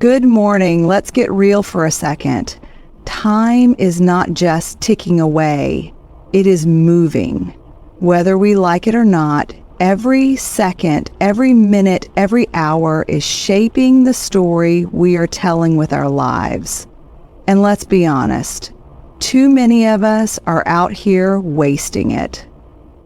Good morning. Let's get real for a second. Time is not just ticking away. It is moving. Whether we like it or not, every second, every minute, every hour is shaping the story we are telling with our lives. And let's be honest, too many of us are out here wasting it.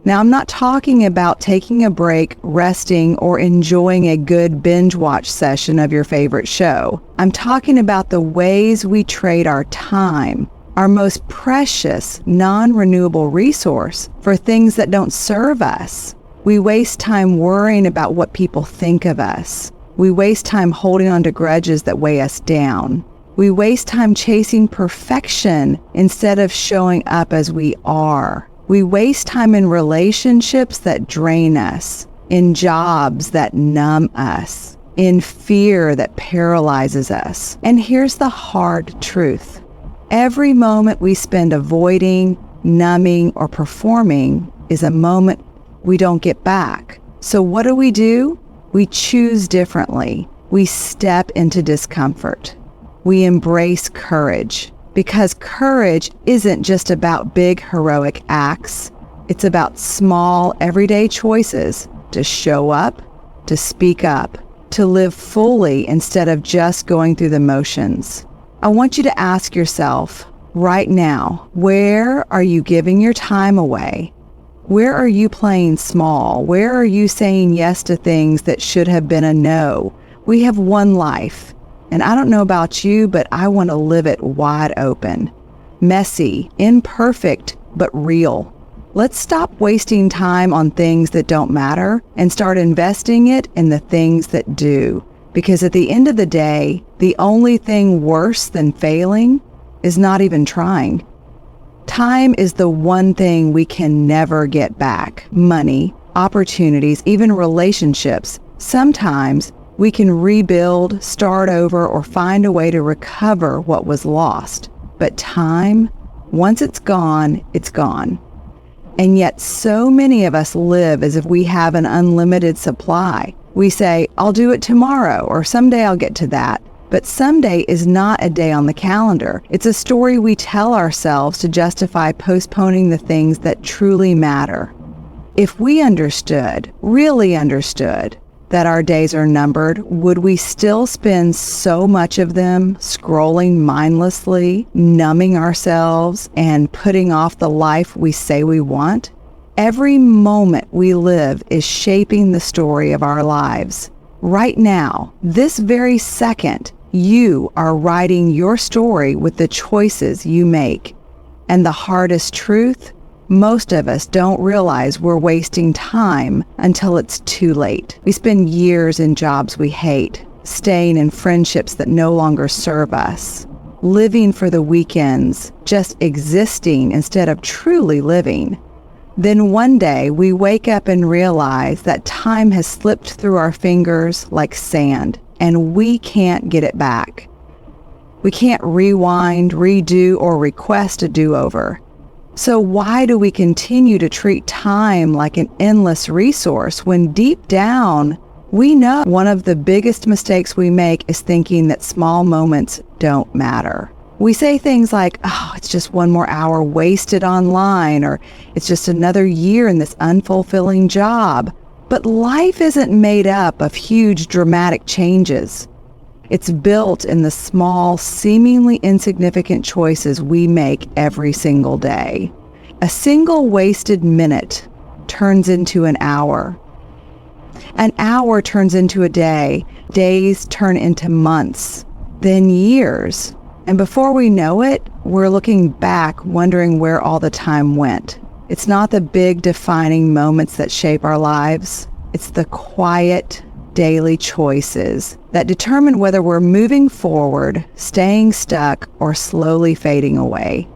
Now, I'm not talking about taking a break, resting, or enjoying a good binge watch session of your favorite show. I'm talking about the ways we trade our time, our most precious, non-renewable resource, for things that don't serve us. We waste time worrying about what people think of us. We waste time holding on to grudges that weigh us down. We waste time chasing perfection instead of showing up as we are. We waste time in relationships that drain us, in jobs that numb us, in fear that paralyzes us. And here's the hard truth. Every moment we spend avoiding, numbing, or performing is a moment we don't get back. So what do? We choose differently. We step into discomfort. We embrace courage. Because courage isn't just about big heroic acts. It's about small, everyday choices to show up, to speak up, to live fully instead of just going through the motions. I want you to ask yourself right now, where are you giving your time away? Where are you playing small? Where are you saying yes to things that should have been a no? We have one life. And I don't know about you, but I want to live it wide open. Messy, imperfect, but real. Let's stop wasting time on things that don't matter and start investing it in the things that do. Because at the end of the day, the only thing worse than failing is not even trying. Time is the one thing we can never get back. Money, opportunities, even relationships. Sometimes we can rebuild, start over, or find a way to recover what was lost. But time, once it's gone, it's gone. And yet so many of us live as if we have an unlimited supply. We say, I'll do it tomorrow, or someday I'll get to that. But someday is not a day on the calendar. It's a story we tell ourselves to justify postponing the things that truly matter. If we understood, really understood, that our days are numbered, would we still spend so much of them scrolling mindlessly, numbing ourselves, and putting off the life we say we want? Every moment we live is shaping the story of our lives. Right now, this very second, you are writing your story with the choices you make. And the hardest truth, most of us don't realize we're wasting time until it's too late. We spend years in jobs we hate, staying in friendships that no longer serve us, living for the weekends, just existing instead of truly living. Then one day we wake up and realize that time has slipped through our fingers like sand, and we can't get it back. We can't rewind, redo, or request a do-over. So why do we continue to treat time like an endless resource when deep down we know one of the biggest mistakes we make is thinking that small moments don't matter? We say things like, oh, it's just one more hour wasted online, or it's just another year in this unfulfilling job. But life isn't made up of huge dramatic changes. It's built in the small, seemingly insignificant choices we make every single day. A single wasted minute turns into an hour. An hour turns into a day. Days turn into months, then years. And before we know it, we're looking back, wondering where all the time went. It's not the big defining moments that shape our lives. It's the quiet, daily choices that determine whether we're moving forward, staying stuck, or slowly fading away.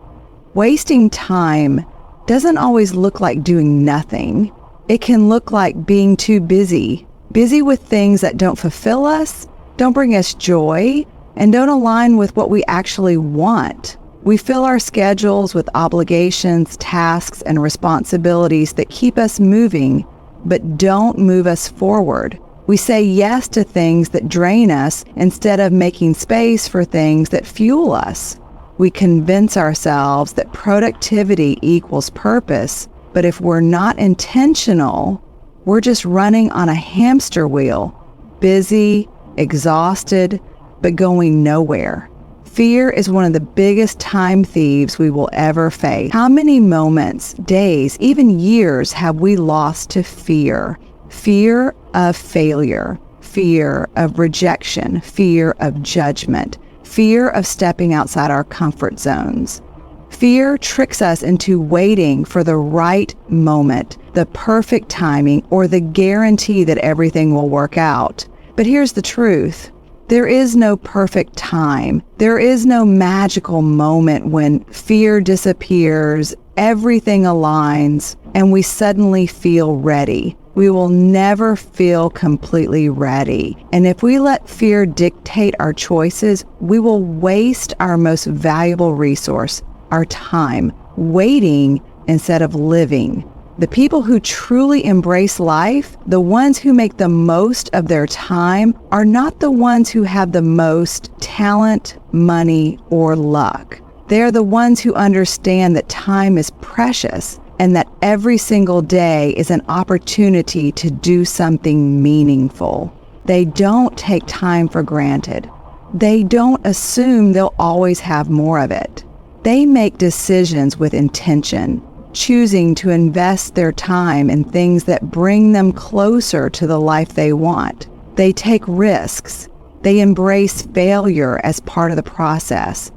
Wasting time doesn't always look like doing nothing. It can look like being too busy with things that don't fulfill us, don't bring us joy, and don't align with what we actually want. We fill our schedules with obligations, tasks, and responsibilities that keep us moving, but don't move us forward. We say yes to things that drain us instead of making space for things that fuel us. We convince ourselves that productivity equals purpose, but if we're not intentional, we're just running on a hamster wheel, busy, exhausted, but going nowhere. Fear is one of the biggest time thieves we will ever face. How many moments, days, even years have we lost to fear? Fear of failure, fear of rejection, fear of judgment, fear of stepping outside our comfort zones. Fear tricks us into waiting for the right moment, the perfect timing, or the guarantee that everything will work out. But here's the truth. There is no perfect time. There is no magical moment when fear disappears, everything aligns, and we suddenly feel ready. We will never feel completely ready. And if we let fear dictate our choices, we will waste our most valuable resource, our time, waiting instead of living. The people who truly embrace life, the ones who make the most of their time, are not the ones who have the most talent, money, or luck. They're the ones who understand that time is precious and that every single day is an opportunity to do something meaningful. They don't take time for granted. They don't assume they'll always have more of it. They make decisions with intention, choosing to invest their time in things that bring them closer to the life they want. They take risks. They embrace failure as part of the process.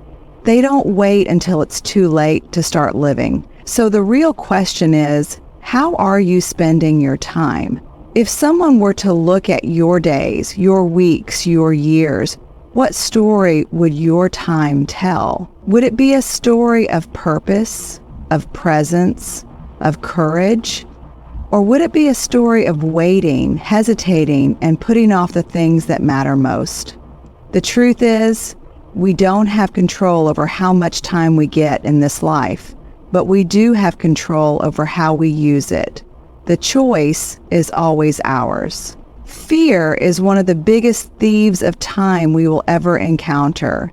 They don't wait until it's too late to start living. So the real question is, how are you spending your time? If someone were to look at your days, your weeks, your years, what story would your time tell? Would it be a story of purpose, of presence, of courage? Or would it be a story of waiting, hesitating, and putting off the things that matter most? The truth is, we don't have control over how much time we get in this life, but we do have control over how we use it. The choice is always ours. Fear is one of the biggest thieves of time we will ever encounter.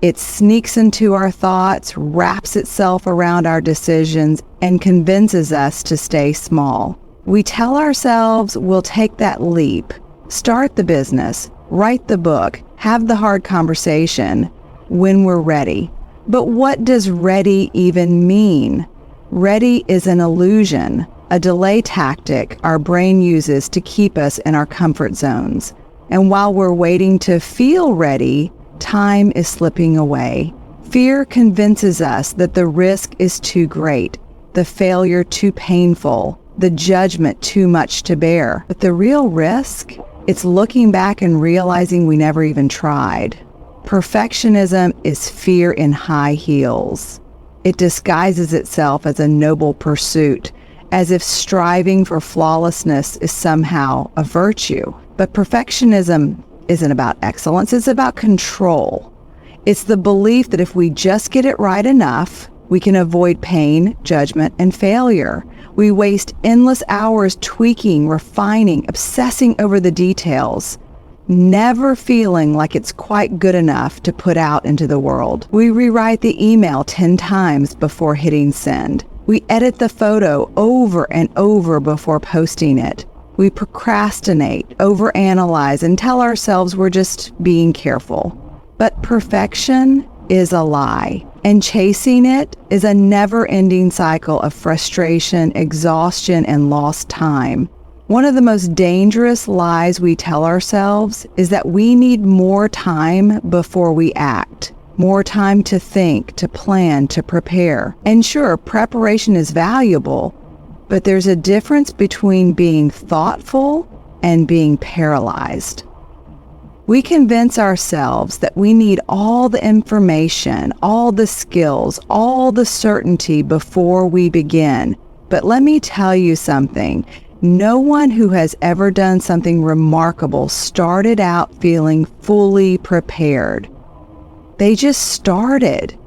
It sneaks into our thoughts, wraps itself around our decisions, and convinces us to stay small. We tell ourselves we'll take that leap, start the business, write the book, have the hard conversation when we're ready. But what does ready even mean? Ready is an illusion, a delay tactic our brain uses to keep us in our comfort zones. And while we're waiting to feel ready, time is slipping away. Fear convinces us that the risk is too great, the failure too painful, the judgment too much to bear. But the real risk, it's looking back and realizing we never even tried. Perfectionism is fear in high heels. It disguises itself as a noble pursuit, as if striving for flawlessness is somehow a virtue. But perfectionism isn't about excellence, it's about control. It's the belief that if we just get it right enough, we can avoid pain, judgment, and failure. We waste endless hours tweaking, refining, obsessing over the details, never feeling like it's quite good enough to put out into the world. We rewrite the email 10 times before hitting send. We edit the photo over and over before posting it. We procrastinate, overanalyze, and tell ourselves we're just being careful. But perfection is a lie, and chasing it is a never-ending cycle of frustration, exhaustion, and lost time. One of the most dangerous lies we tell ourselves is that we need more time before we act, more time to think, to plan, to prepare. And sure, preparation is valuable, but there's a difference between being thoughtful and being paralyzed. We convince ourselves that we need all the information, all the skills, all the certainty before we begin. But let me tell you something. No one who has ever done something remarkable started out feeling fully prepared. They just started.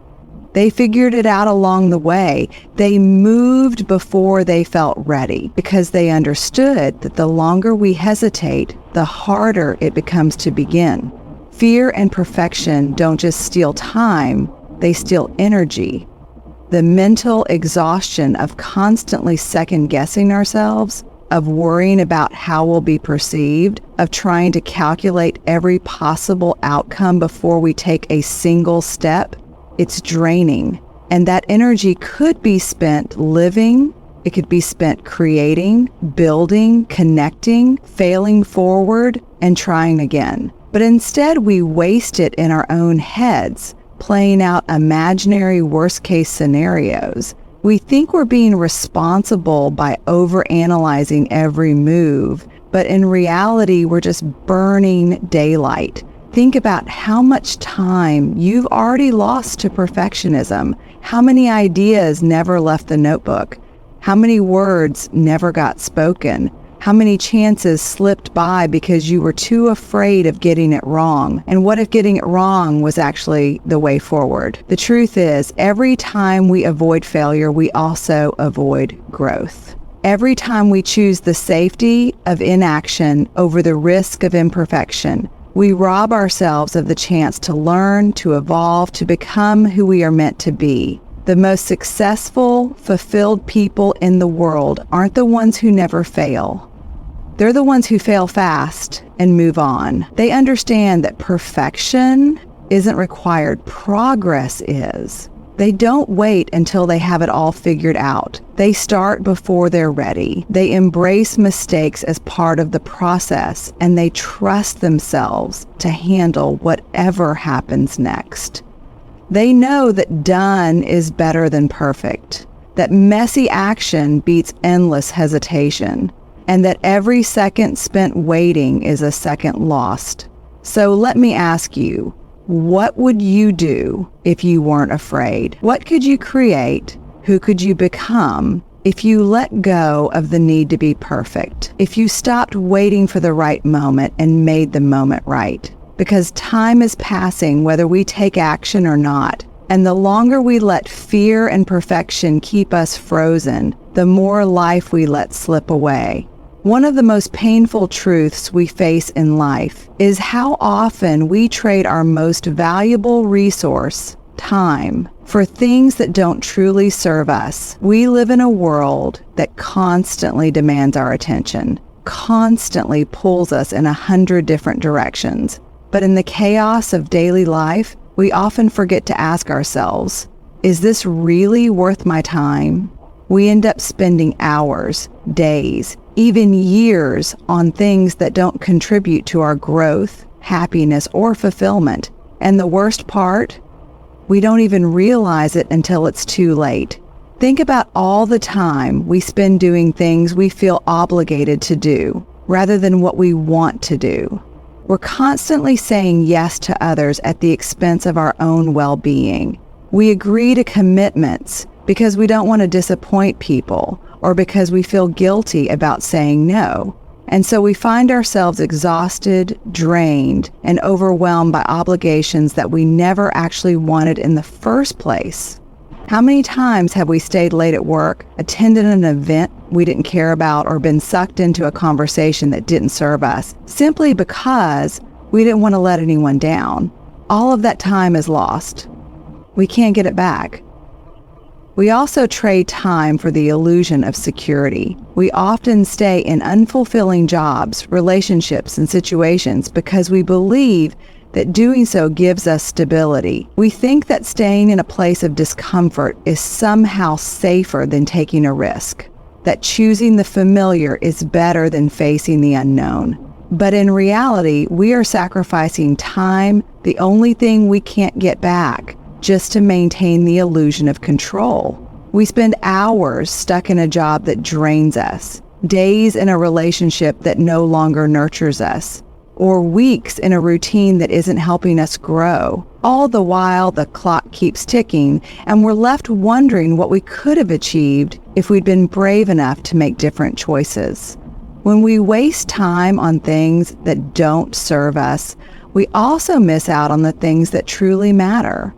They figured it out along the way. They moved before they felt ready because they understood that the longer we hesitate, the harder it becomes to begin. Fear and perfection don't just steal time, they steal energy. The mental exhaustion of constantly second-guessing ourselves, of worrying about how we'll be perceived, of trying to calculate every possible outcome before we take a single step, it's draining. And that energy could be spent living, it could be spent creating, building, connecting, failing forward, and trying again. But instead we waste it in our own heads, playing out imaginary worst-case scenarios. We think we're being responsible by overanalyzing every move, but in reality, we're just burning daylight. Think about how much time you've already lost to perfectionism, how many ideas never left the notebook, how many words never got spoken, how many chances slipped by because you were too afraid of getting it wrong. And what if getting it wrong was actually the way forward? The truth is, every time we avoid failure, we also avoid growth. Every time we choose the safety of inaction over the risk of imperfection, we rob ourselves of the chance to learn, to evolve, to become who we are meant to be. The most successful, fulfilled people in the world aren't the ones who never fail. They're the ones who fail fast and move on. They understand that perfection isn't required, progress is. They don't wait until they have it all figured out. They start before they're ready. They embrace mistakes as part of the process, and they trust themselves to handle whatever happens next. They know that done is better than perfect, that messy action beats endless hesitation, and that every second spent waiting is a second lost. So let me ask you, what would you do if you weren't afraid? What could you create? Who could you become if you let go of the need to be perfect? If you stopped waiting for the right moment and made the moment right? Because time is passing whether we take action or not. And the longer we let fear and perfection keep us frozen, the more life we let slip away. One of the most painful truths we face in life is how often we trade our most valuable resource, time, for things that don't truly serve us. We live in a world that constantly demands our attention, constantly pulls us in 100 different directions. But in the chaos of daily life, we often forget to ask ourselves, is this really worth my time? We end up spending hours, days, even years on things that don't contribute to our growth, happiness, or fulfillment. And the worst part, we don't even realize it until it's too late. Think about all the time we spend doing things we feel obligated to do, rather than what we want to do. We're constantly saying yes to others at the expense of our own well-being. We agree to commitments because we don't want to disappoint people, or because we feel guilty about saying no. And so we find ourselves exhausted, drained, and overwhelmed by obligations that we never actually wanted in the first place. How many times have we stayed late at work, attended an event we didn't care about, or been sucked into a conversation that didn't serve us, simply because we didn't want to let anyone down? All of that time is lost. We can't get it back. We also trade time for the illusion of security. We often stay in unfulfilling jobs, relationships, and situations because we believe that doing so gives us stability. We think that staying in a place of discomfort is somehow safer than taking a risk, that choosing the familiar is better than facing the unknown. But in reality, we are sacrificing time, the only thing we can't get back, just to maintain the illusion of control. We spend hours stuck in a job that drains us, days in a relationship that no longer nurtures us, or weeks in a routine that isn't helping us grow. All the while, the clock keeps ticking, and we're left wondering what we could have achieved if we'd been brave enough to make different choices. When we waste time on things that don't serve us, we also miss out on the things that truly matter.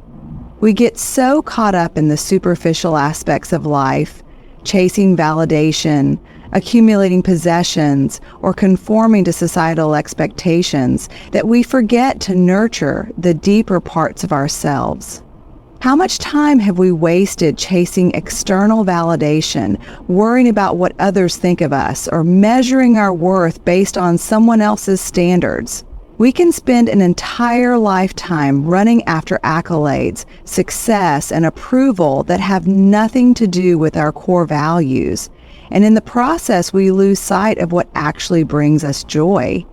We get so caught up in the superficial aspects of life, chasing validation, accumulating possessions, or conforming to societal expectations, that we forget to nurture the deeper parts of ourselves. How much time have we wasted chasing external validation, worrying about what others think of us, or measuring our worth based on someone else's standards? We can spend an entire lifetime running after accolades, success, and approval that have nothing to do with our core values. And in the process, we lose sight of what actually brings us joy.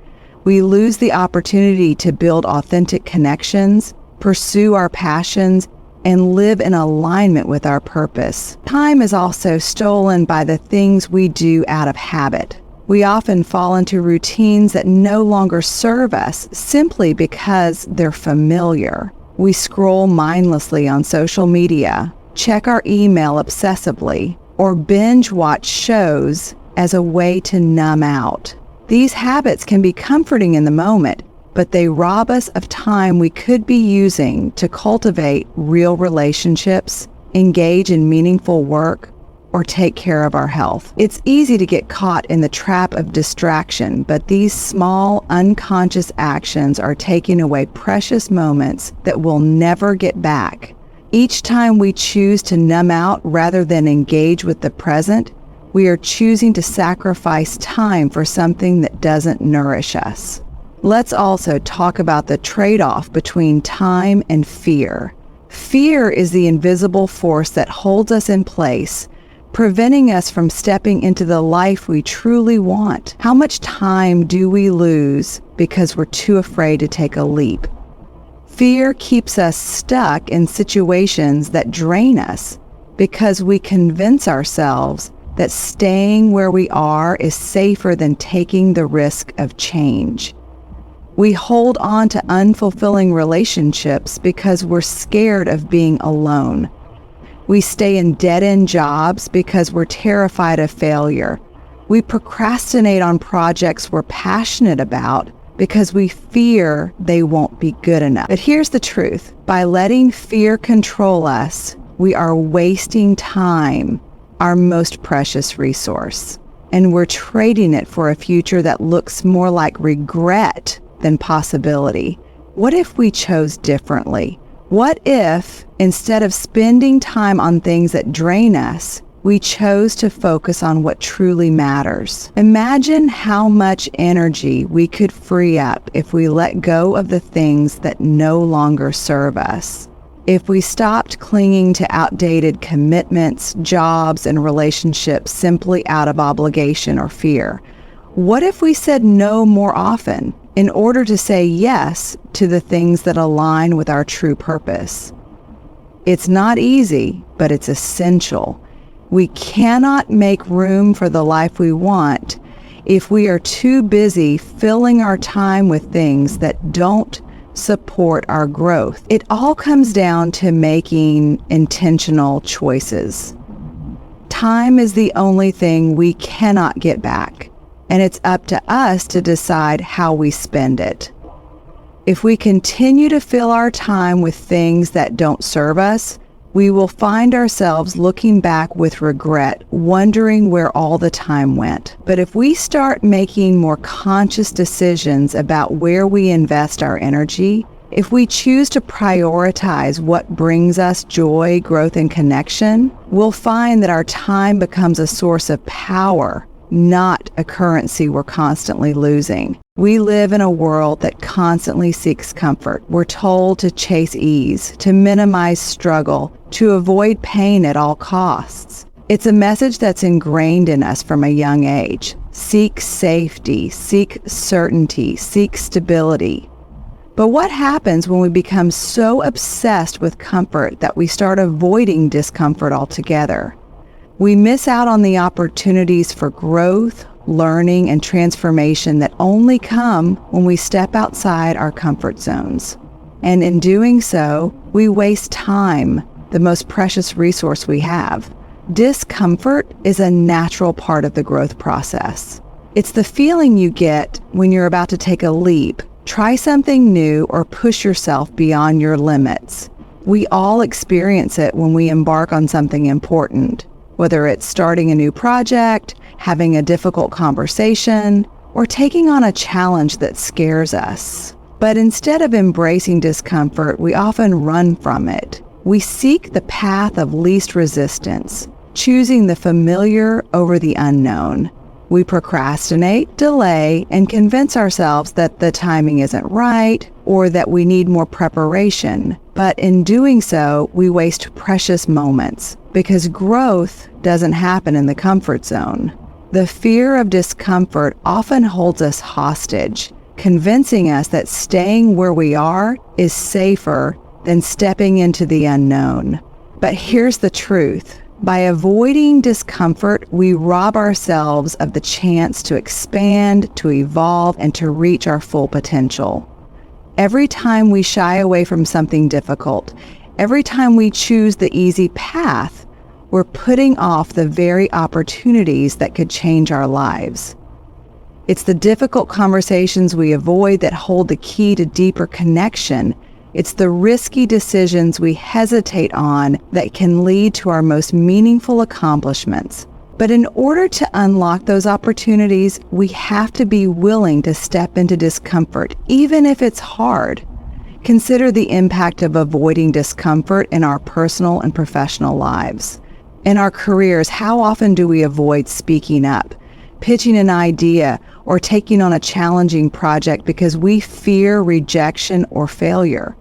We lose the opportunity to build authentic connections, pursue our passions, and live in alignment with our purpose. Time is also stolen by the things we do out of habit. We often fall into routines that no longer serve us simply because they're familiar. We scroll mindlessly on social media, check our email obsessively, or binge watch shows as a way to numb out. These habits can be comforting in the moment, but they rob us of time we could be using to cultivate real relationships, engage in meaningful work, or take care of our health. It's easy to get caught in the trap of distraction, but these small, unconscious actions are taking away precious moments that we'll never get back. Each time we choose to numb out rather than engage with the present, we are choosing to sacrifice time for something that doesn't nourish us. Let's also talk about the trade-off between time and fear. Fear is the invisible force that holds us in place, preventing us from stepping into the life we truly want. How much time do we lose because we're too afraid to take a leap? Fear keeps us stuck in situations that drain us because we convince ourselves that staying where we are is safer than taking the risk of change. We hold on to unfulfilling relationships because we're scared of being alone. We stay in dead-end jobs because we're terrified of failure. We procrastinate on projects we're passionate about because we fear they won't be good enough. But here's the truth. By letting fear control us, we are wasting time, our most precious resource. And we're trading it for a future that looks more like regret than possibility. What if we chose differently? What if, instead of spending time on things that drain us, we chose to focus on what truly matters? Imagine how much energy we could free up if we let go of the things that no longer serve us. If we stopped clinging to outdated commitments, jobs, and relationships simply out of obligation or fear. What if we said no more often in order to say yes to the things that align with our true purpose? It's not easy, but it's essential. We cannot make room for the life we want if we are too busy filling our time with things that don't support our growth. It all comes down to making intentional choices. Time is the only thing we cannot get back, and it's up to us to decide how we spend it. If we continue to fill our time with things that don't serve us, we will find ourselves looking back with regret, wondering where all the time went. But if we start making more conscious decisions about where we invest our energy, if we choose to prioritize what brings us joy, growth, and connection, we'll find that our time becomes a source of power, not a currency we're constantly losing. We live in a world that constantly seeks comfort. We're told to chase ease, to minimize struggle, to avoid pain at all costs. It's a message that's ingrained in us from a young age. Seek safety, seek certainty, seek stability. But what happens when we become so obsessed with comfort that we start avoiding discomfort altogether? We miss out on the opportunities for growth, learning, and transformation that only come when we step outside our comfort zones. And in doing so, we waste time, the most precious resource we have. Discomfort is a natural part of the growth process. It's the feeling you get when you're about to take a leap, try something new, or push yourself beyond your limits. We all experience it when we embark on something important, whether it's starting a new project, having a difficult conversation, or taking on a challenge that scares us. But instead of embracing discomfort, we often run from it. We seek the path of least resistance, choosing the familiar over the unknown. We procrastinate, delay, and convince ourselves that the timing isn't right or that we need more preparation. But in doing so, we waste precious moments because growth doesn't happen in the comfort zone. The fear of discomfort often holds us hostage, convincing us that staying where we are is safer than stepping into the unknown. But here's the truth. By avoiding discomfort, we rob ourselves of the chance to expand, to evolve, and to reach our full potential. Every time we shy away from something difficult, every time we choose the easy path, we're putting off the very opportunities that could change our lives. It's the difficult conversations we avoid that hold the key to deeper connection. It's the risky decisions we hesitate on that can lead to our most meaningful accomplishments. But in order to unlock those opportunities, we have to be willing to step into discomfort, even if it's hard. Consider the impact of avoiding discomfort in our personal and professional lives. In our careers, how often do we avoid speaking up, pitching an idea, or taking on a challenging project because we fear rejection or failure?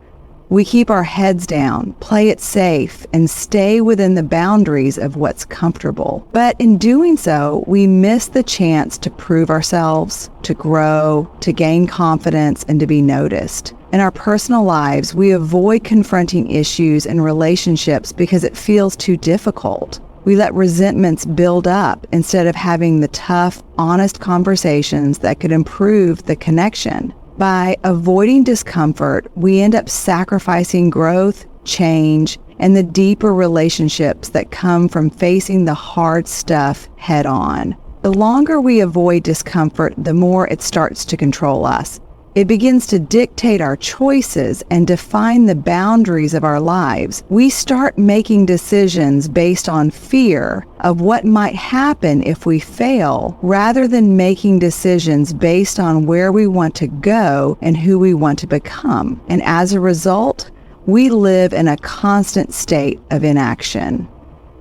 We keep our heads down, play it safe, and stay within the boundaries of what's comfortable. But in doing so, we miss the chance to prove ourselves, to grow, to gain confidence, and to be noticed. In our personal lives, we avoid confronting issues and relationships because it feels too difficult. We let resentments build up instead of having the tough, honest conversations that could improve the connection. By avoiding discomfort, we end up sacrificing growth, change, and the deeper relationships that come from facing the hard stuff head on. The longer we avoid discomfort, the more it starts to control us. It begins to dictate our choices and define the boundaries of our lives. We start making decisions based on fear of what might happen if we fail, rather than making decisions based on where we want to go and who we want to become. And as a result, we live in a constant state of inaction.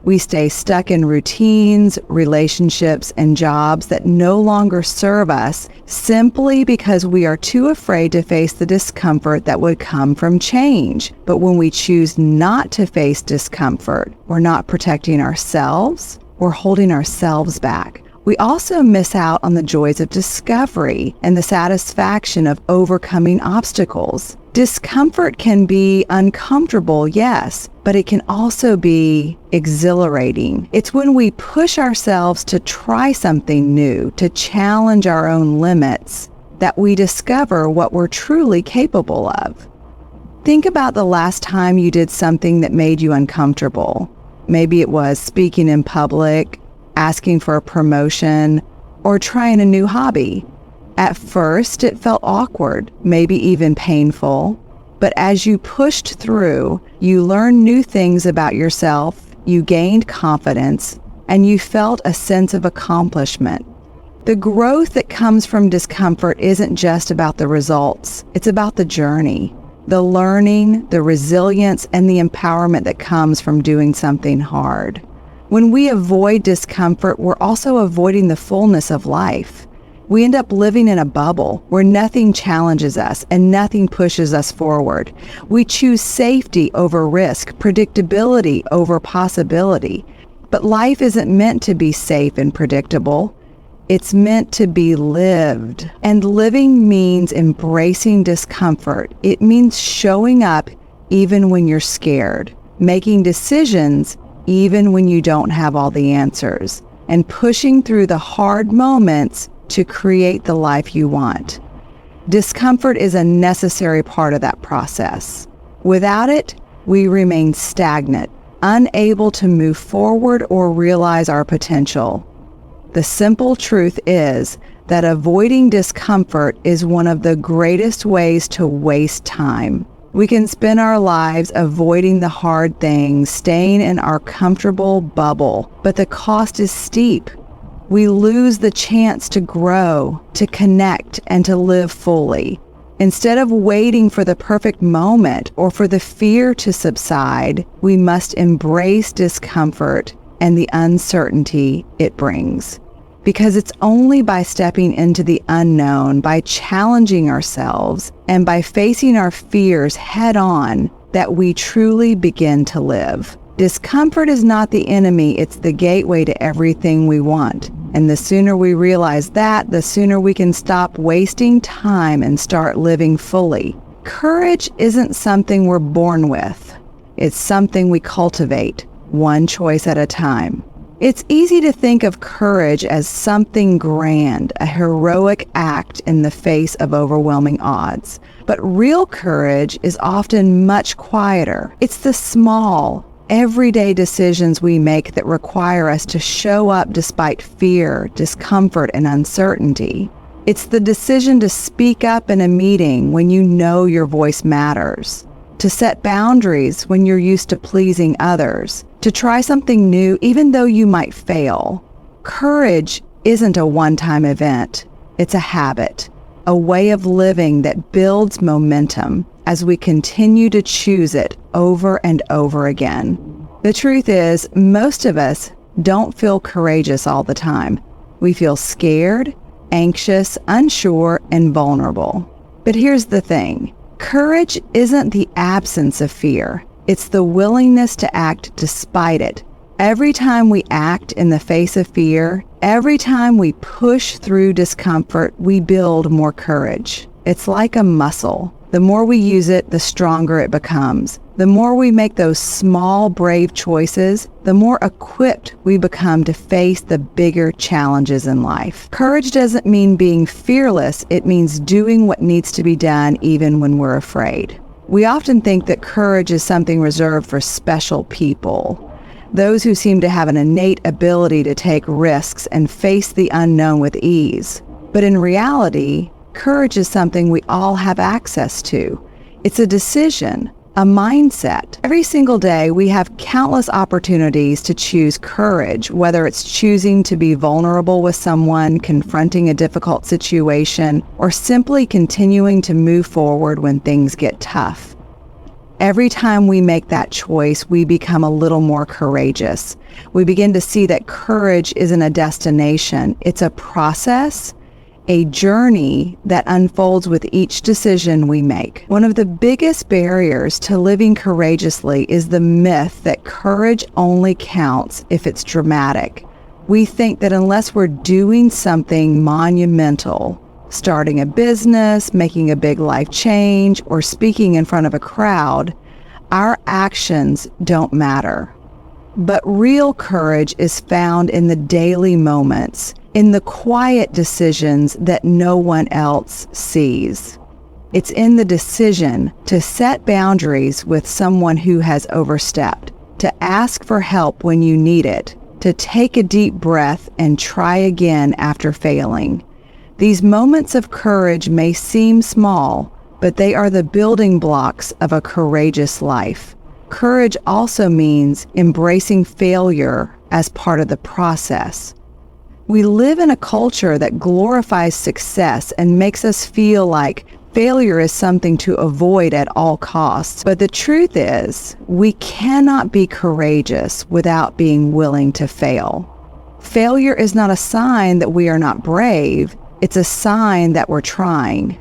We stay stuck in routines, relationships, and jobs that no longer serve us simply because we are too afraid to face the discomfort that would come from change. But when we choose not to face discomfort, we're not protecting ourselves, we're holding ourselves back. We also miss out on the joys of discovery and the satisfaction of overcoming obstacles. Discomfort can be uncomfortable, yes, but it can also be exhilarating. It's when we push ourselves to try something new, to challenge our own limits, that we discover what we're truly capable of. Think about the last time you did something that made you uncomfortable. Maybe it was speaking in public, asking for a promotion, or trying a new hobby. At first, it felt awkward, maybe even painful. But as you pushed through, you learned new things about yourself, you gained confidence, and you felt a sense of accomplishment. The growth that comes from discomfort isn't just about the results, it's about the journey, the learning, the resilience, and the empowerment that comes from doing something hard. When we avoid discomfort, we're also avoiding the fullness of life. We end up living in a bubble where nothing challenges us and nothing pushes us forward. We choose safety over risk, predictability over possibility. But life isn't meant to be safe and predictable. It's meant to be lived. And living means embracing discomfort. It means showing up even when you're scared, making decisions even when you don't have all the answers, and pushing through the hard moments to create the life you want. Discomfort is a necessary part of that process. Without it, we remain stagnant, unable to move forward or realize our potential. The simple truth is that avoiding discomfort is one of the greatest ways to waste time. We can spend our lives avoiding the hard things, staying in our comfortable bubble, but the cost is steep. We lose the chance to grow, to connect, and to live fully. Instead of waiting for the perfect moment or for the fear to subside, we must embrace discomfort and the uncertainty it brings. Because it's only by stepping into the unknown, by challenging ourselves, and by facing our fears head on that we truly begin to live. Discomfort is not the enemy, it's the gateway to everything we want. And the sooner we realize that, the sooner we can stop wasting time and start living fully. Courage isn't something we're born with. It's something we cultivate, one choice at a time. It's easy to think of courage as something grand, a heroic act in the face of overwhelming odds. But real courage is often much quieter. It's the small, everyday decisions we make that require us to show up despite fear, discomfort, and uncertainty. It's the decision to speak up in a meeting when you know your voice matters, to set boundaries when you're used to pleasing others, to try something new even though you might fail. Courage isn't a one-time event. It's a habit, a way of living that builds momentum as we continue to choose it over and over again. The truth is, most of us don't feel courageous all the time. We feel scared, anxious, unsure, and vulnerable. But here's the thing. Courage isn't the absence of fear. It's the willingness to act despite it. Every time we act in the face of fear, every time we push through discomfort, we build more courage. It's like a muscle. The more we use it, the stronger it becomes. The more we make those small, brave choices, the more equipped we become to face the bigger challenges in life. Courage doesn't mean being fearless. It means doing what needs to be done even when we're afraid. We often think that courage is something reserved for special people, those who seem to have an innate ability to take risks and face the unknown with ease. But in reality, courage is something we all have access to. It's a decision, a mindset. Every single day, we have countless opportunities to choose courage, whether it's choosing to be vulnerable with someone, confronting a difficult situation, or simply continuing to move forward when things get tough. Every time we make that choice, we become a little more courageous. We begin to see that courage isn't a destination. It's a process, a journey that unfolds with each decision we make. One of the biggest barriers to living courageously is the myth that courage only counts if it's dramatic. We think that unless we're doing something monumental, starting a business, making a big life change, or speaking in front of a crowd, our actions don't matter. But real courage is found in the daily moments, in the quiet decisions that no one else sees. It's in the decision to set boundaries with someone who has overstepped, to ask for help when you need it, to take a deep breath and try again after failing. These moments of courage may seem small, but they are the building blocks of a courageous life. Courage also means embracing failure as part of the process. We live in a culture that glorifies success and makes us feel like failure is something to avoid at all costs. But the truth is, we cannot be courageous without being willing to fail. Failure is not a sign that we are not brave. It's a sign that we're trying.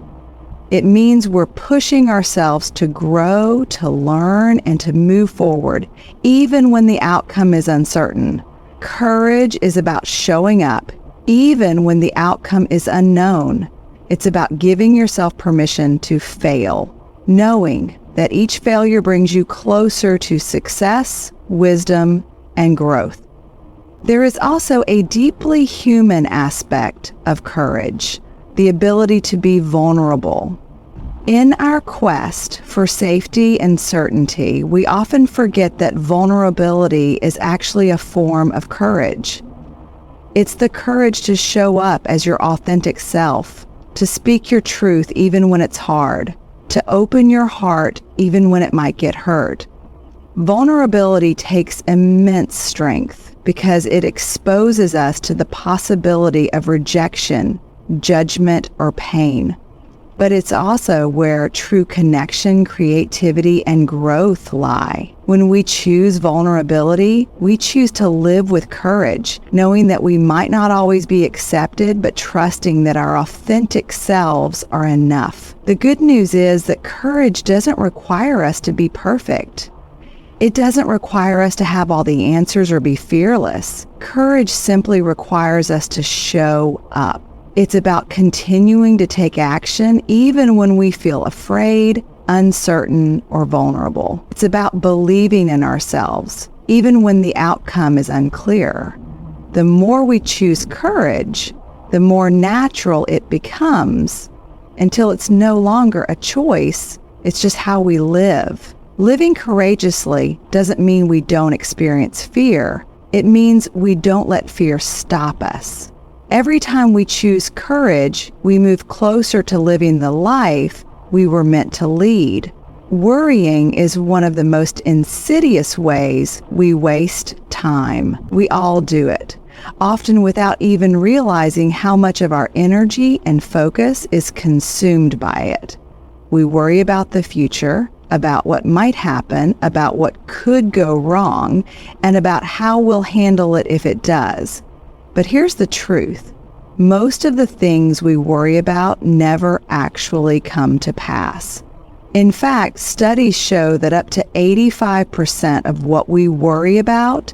It means we're pushing ourselves to grow, to learn, and to move forward, even when the outcome is uncertain. Courage is about showing up, even when the outcome is unknown. It's about giving yourself permission to fail, knowing that each failure brings you closer to success, wisdom, and growth. There is also a deeply human aspect of courage, the ability to be vulnerable. In our quest for safety and certainty, we often forget that vulnerability is actually a form of courage. It's the courage to show up as your authentic self, to speak your truth even when it's hard, to open your heart even when it might get hurt. Vulnerability takes immense strength because it exposes us to the possibility of rejection, judgment, or pain. But it's also where true connection, creativity, and growth lie. When we choose vulnerability, we choose to live with courage, knowing that we might not always be accepted, but trusting that our authentic selves are enough. The good news is that courage doesn't require us to be perfect. It doesn't require us to have all the answers or be fearless. Courage simply requires us to show up. It's about continuing to take action even when we feel afraid, uncertain, or vulnerable. It's about believing in ourselves, even when the outcome is unclear. The more we choose courage, the more natural it becomes until it's no longer a choice, it's just how we live. Living courageously doesn't mean we don't experience fear. It means we don't let fear stop us. Every time we choose courage, we move closer to living the life we were meant to lead. Worrying is one of the most insidious ways we waste time. We all do it, often without even realizing how much of our energy and focus is consumed by it. We worry about the future, about what might happen, about what could go wrong, and about how we'll handle it if it does. But here's the truth. Most of the things we worry about never actually come to pass. In fact, studies show that up to 85% of what we worry about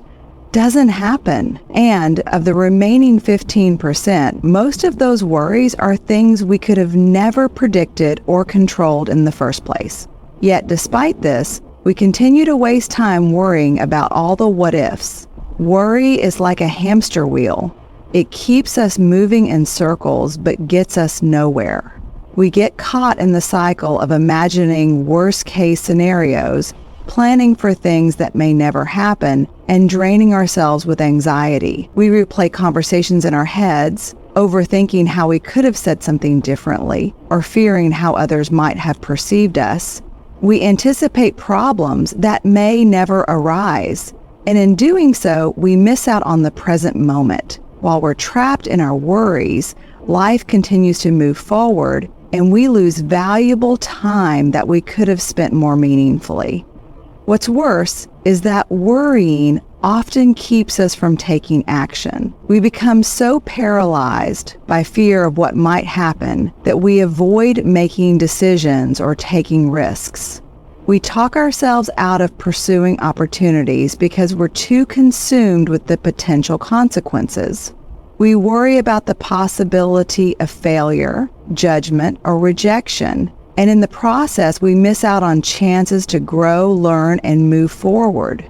doesn't happen. And of the remaining 15%, most of those worries are things we could have never predicted or controlled in the first place. Yet despite this, we continue to waste time worrying about all the what-ifs. Worry is like a hamster wheel. It keeps us moving in circles but gets us nowhere. We get caught in the cycle of imagining worst-case scenarios, planning for things that may never happen, and draining ourselves with anxiety. We replay conversations in our heads, overthinking how we could have said something differently, or fearing how others might have perceived us. We anticipate problems that may never arise, and in doing so, we miss out on the present moment. While we're trapped in our worries, life continues to move forward, and we lose valuable time that we could have spent more meaningfully. What's worse is that worrying often keeps us from taking action. We become so paralyzed by fear of what might happen that we avoid making decisions or taking risks. We talk ourselves out of pursuing opportunities because we're too consumed with the potential consequences. We worry about the possibility of failure, judgment, or rejection, and in the process, we miss out on chances to grow, learn, and move forward.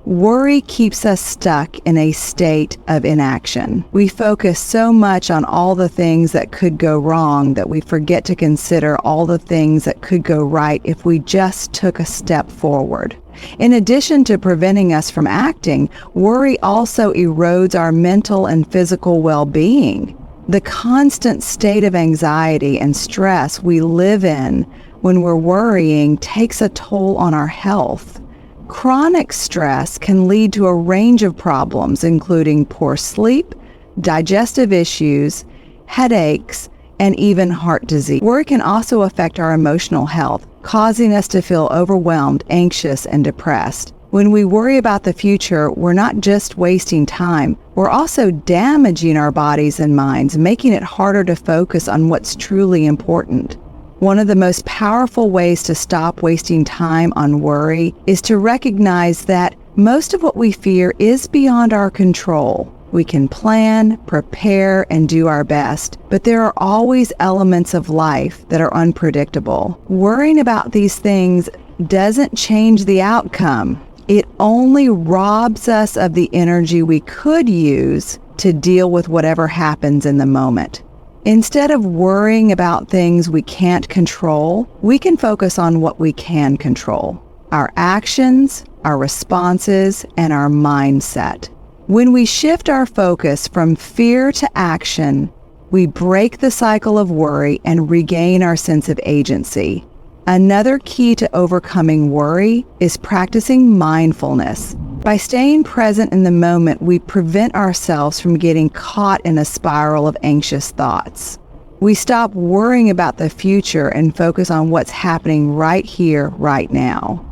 Worry keeps us stuck in a state of inaction. We focus so much on all the things that could go wrong that we forget to consider all the things that could go right if we just took a step forward. In addition to preventing us from acting, worry also erodes our mental and physical well-being. The constant state of anxiety and stress we live in when we're worrying takes a toll on our health. Chronic stress can lead to a range of problems, including poor sleep, digestive issues, headaches, and even heart disease. Worry can also affect our emotional health, causing us to feel overwhelmed, anxious, and depressed. When we worry about the future, we're not just wasting time, we're also damaging our bodies and minds, making it harder to focus on what's truly important. One of the most powerful ways to stop wasting time on worry is to recognize that most of what we fear is beyond our control. We can plan, prepare, and do our best, but there are always elements of life that are unpredictable. Worrying about these things doesn't change the outcome. It only robs us of the energy we could use to deal with whatever happens in the moment. Instead of worrying about things we can't control, we can focus on what we can control: our actions, our responses, and our mindset. When we shift our focus from fear to action, we break the cycle of worry and regain our sense of agency. Another key to overcoming worry is practicing mindfulness. By staying present in the moment, we prevent ourselves from getting caught in a spiral of anxious thoughts. We stop worrying about the future and focus on what's happening right here, right now.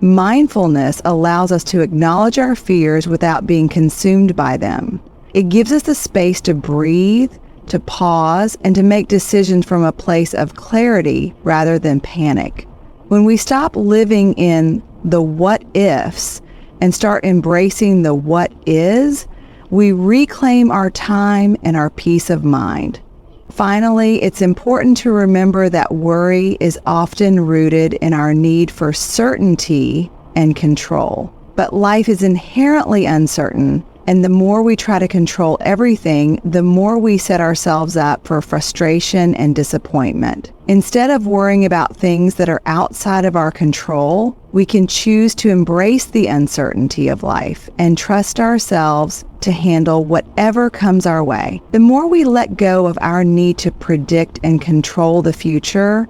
Mindfulness allows us to acknowledge our fears without being consumed by them. It gives us the space to breathe, to pause, and to make decisions from a place of clarity rather than panic. When we stop living in the what ifs and start embracing the what is, we reclaim our time and our peace of mind. Finally, it's important to remember that worry is often rooted in our need for certainty and control. But life is inherently uncertain, and the more we try to control everything, the more we set ourselves up for frustration and disappointment. Instead of worrying about things that are outside of our control, we can choose to embrace the uncertainty of life and trust ourselves to handle whatever comes our way. The more we let go of our need to predict and control the future,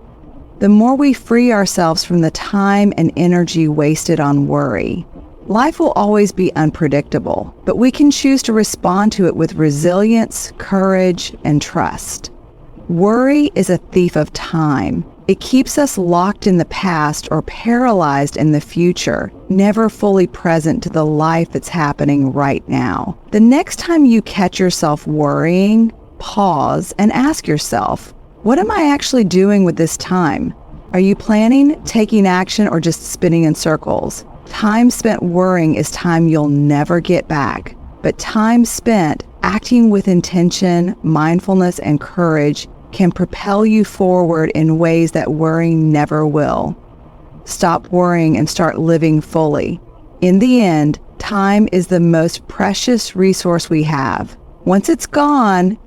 the more we free ourselves from the time and energy wasted on worry. Life will always be unpredictable, but we can choose to respond to it with resilience, courage, and trust. Worry is a thief of time. It keeps us locked in the past or paralyzed in the future, never fully present to the life that's happening right now. The next time you catch yourself worrying, pause and ask yourself, what am I actually doing with this time? Are you planning, taking action, or just spinning in circles? Time spent worrying is time you'll never get back, but time spent acting with intention, mindfulness, and courage can propel you forward in ways that worrying never will. Stop worrying and start living fully. In the end, time is the most precious resource we have. Once it's gone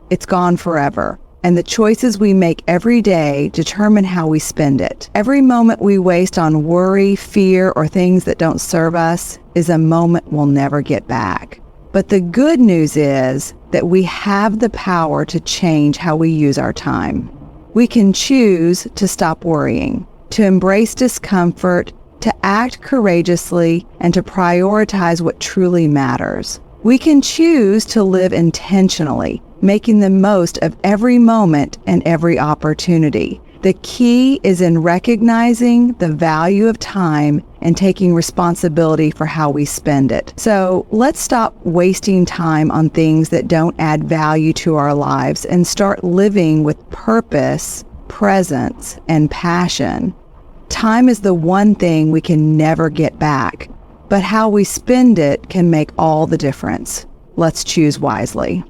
forever. And the choices we make every day determine how we spend it. Every moment we waste on worry, fear, or things that don't serve us is a moment we'll never get back. But the good news is that we have the power to change how we use our time. We can choose to stop worrying, to embrace discomfort, to act courageously, and to prioritize what truly matters. We can choose to live intentionally, making the most of every moment and every opportunity. The key is in recognizing the value of time and taking responsibility for how we spend it. So let's stop wasting time on things that don't add value to our lives and start living with purpose, presence, and passion. Time is the one thing we can never get back, but how we spend it can make all the difference. Let's choose wisely.